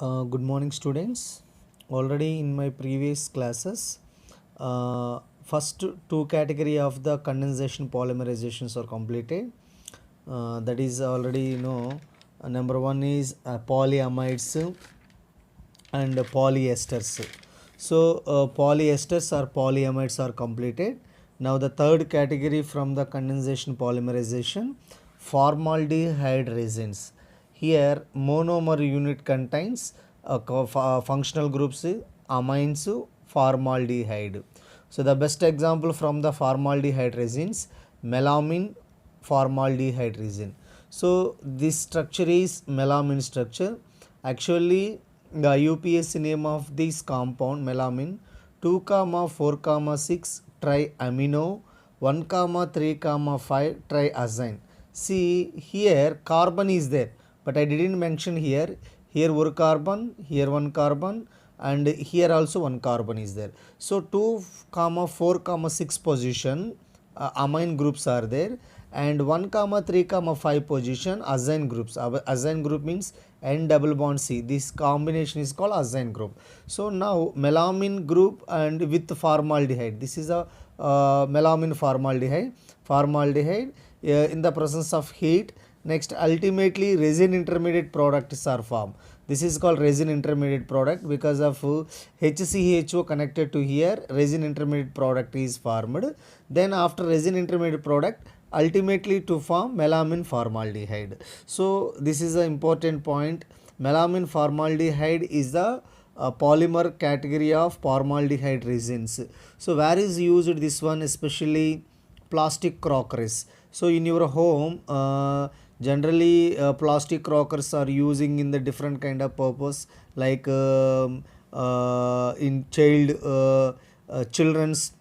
Good morning, students. Already in my previous classes, first two category of the condensation polymerizations are completed. That is already number one is polyamides and polyesters. So polyesters or polyamides are completed. Now the third category from the condensation polymerization, formaldehyde resins. Here monomer unit contains functional groups amines formaldehyde. So the best example from the formaldehyde resins, melamine formaldehyde resin. So this structure is melamine structure. Actually the UPSC name of this compound melamine 2, 4, 6 triamino 1, 3, 5 triazine. See here carbon is there, but I didn't mention here. Here one carbon, here one carbon, and here also one carbon is there. So 2, 4, 6 position amine groups are there, and 1, 3, 5 position azine groups. Azine group means N double bond C. This combination is called azine group. So now melamine group and with formaldehyde. This is a melamine formaldehyde in the presence of heat. Next, ultimately resin intermediate products are formed. This is called resin intermediate product because of HCHO connected to here. Resin intermediate product is formed. Then after resin intermediate product, ultimately to form melamine formaldehyde. So this is an important point. Melamine formaldehyde is the polymer category of formaldehyde resins. So where is used this one? Especially plastic crockeries. So in your home, generally plastic crockers are using in the different kind of purpose, like in children's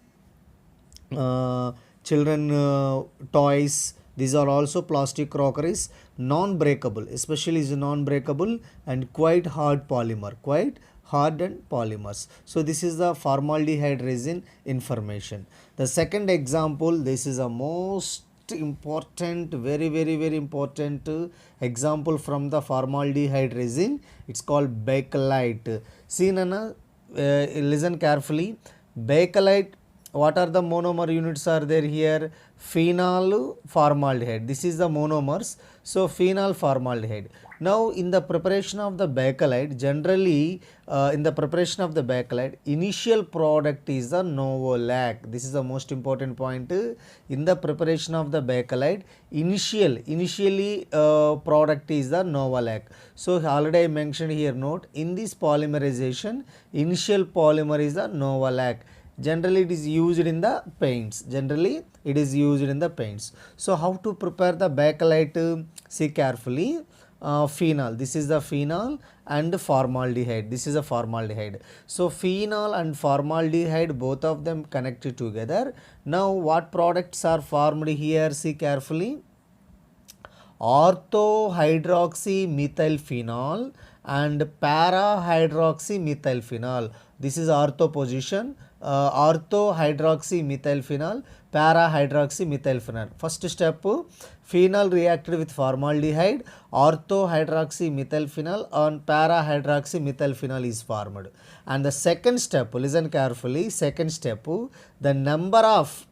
children toys. These are also plastic crockeries, non-breakable, especially is non-breakable and quite hard polymer, quite hardened polymers. So this is the formaldehyde resin information. The second example, this is a most important, very important example from the formaldehyde resin. It's called bakelite. See Nana, listen carefully. Bakelite, what are the monomer units are there here? Phenol formaldehyde. This is the monomers. So phenol formaldehyde. Now in the preparation of the bakelite, generally in the preparation of the bakelite, initial product is the novolac. This is the most important point. In the preparation of the bakelite, initially product is the novolac. So already I mentioned here note, in this polymerization, initial polymer is the novolac. Generally it is used in the paints. So how to prepare the bakelite? See carefully. Phenol, this is the phenol, and formaldehyde, this is a formaldehyde. So phenol and formaldehyde, both of them connected together. Now what products are formed here? See carefully. Orthohydroxymethylphenol and para-hydroxymethylphenol. This is ortho position. Orthohydroxymethylphenol, para-hydroxymethylphenol. First step, phenol reacted with formaldehyde, orthohydroxymethylphenol and para-hydroxymethylphenol is formed. And the second step, listen carefully, second step, the number of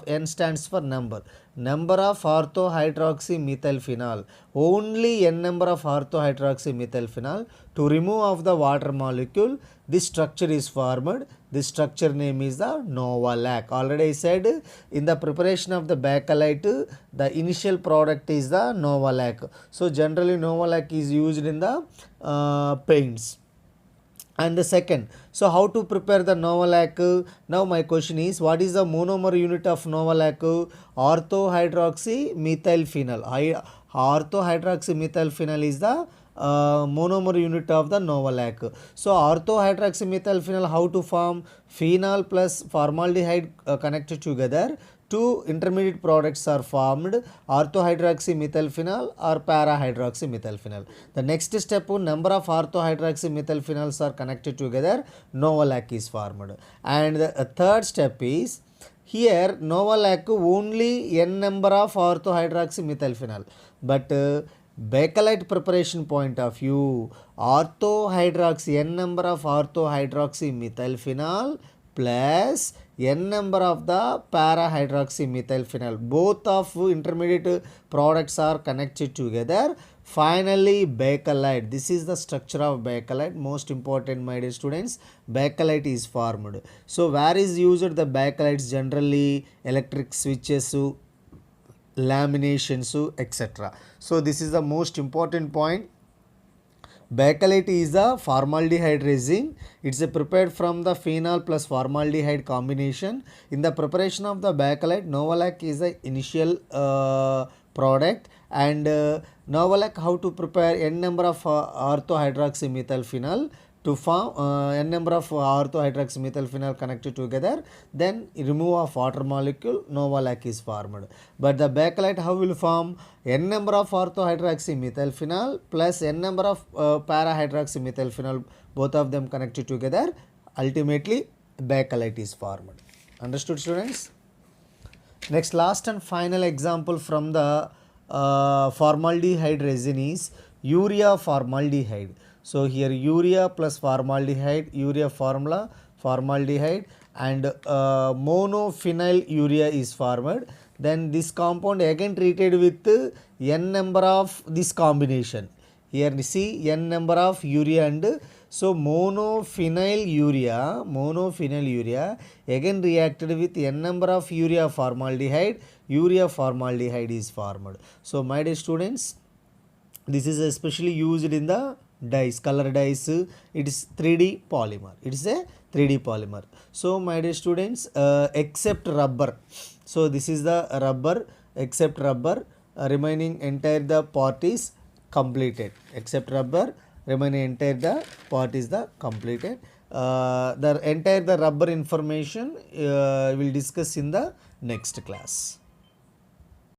N stands for number of orthohydroxymethylphenol, only N number of orthohydroxymethylphenol. To remove of the water molecule, this structure is formed. This structure name is the novolac. Already I said, in the preparation of the bakelite, the initial product is the novolac. So generally novolac is used in the paints. And the second, so how to prepare the novolac? Now my question is, what is the monomer unit of novolac? Orthohydroxymethylphenol. Orthohydroxymethylphenol is the monomer unit of the novolac. So orthohydroxymethylphenol, how to form? Phenol plus formaldehyde connected together, two intermediate products are formed, orthohydroxymethylphenol or para-hydroxymethylphenol. The next step, number of orthohydroxymethylphenols are connected together, novolac is formed. And the third step is, here novolac only N number of orthohydroxymethylphenol, but Bakelite preparation point of view, orthohydroxy, n number of orthohydroxy methylphenol plus n number of the parahydroxy methylphenol. Both of intermediate products are connected together. Finally, bakelite. This is the structure of bakelite. Most important, my dear students, bakelite is formed. So, where is used the bakelites? Generally, electric switches, laminations, etc. So, this is the most important point. Bakelite is a formaldehyde resin. It's prepared from the phenol plus formaldehyde combination. In the preparation of the bakelite, Novolac is the initial product, and Novolac how to prepare n number of orthohydroxymethylphenol to form n number of orthohydroxymethylphenol connected together, then remove of water molecule, Novolac is formed. But the bakelite how will form? N number of orthohydroxymethylphenol plus n number of parahydroxymethylphenol, both of them connected together, ultimately bakelite is formed. Understood, students? Next, last and final example from the formaldehyde resin is urea formaldehyde. So, here urea plus formaldehyde, urea formula, formaldehyde, and monophenyl urea is formed. Then this compound again treated with n number of this combination. Here you see n number of urea, and so monophenyl urea again reacted with n number of urea formaldehyde is formed. So, my dear students, this is especially used in the dyes, color dyes. It is 3D polymer. It is a 3D polymer. So, my dear students, except rubber. So, this is the rubber. Except rubber, remaining entire the part is completed. Except rubber, remaining entire the part is the completed. The entire the rubber information will discuss in the next class.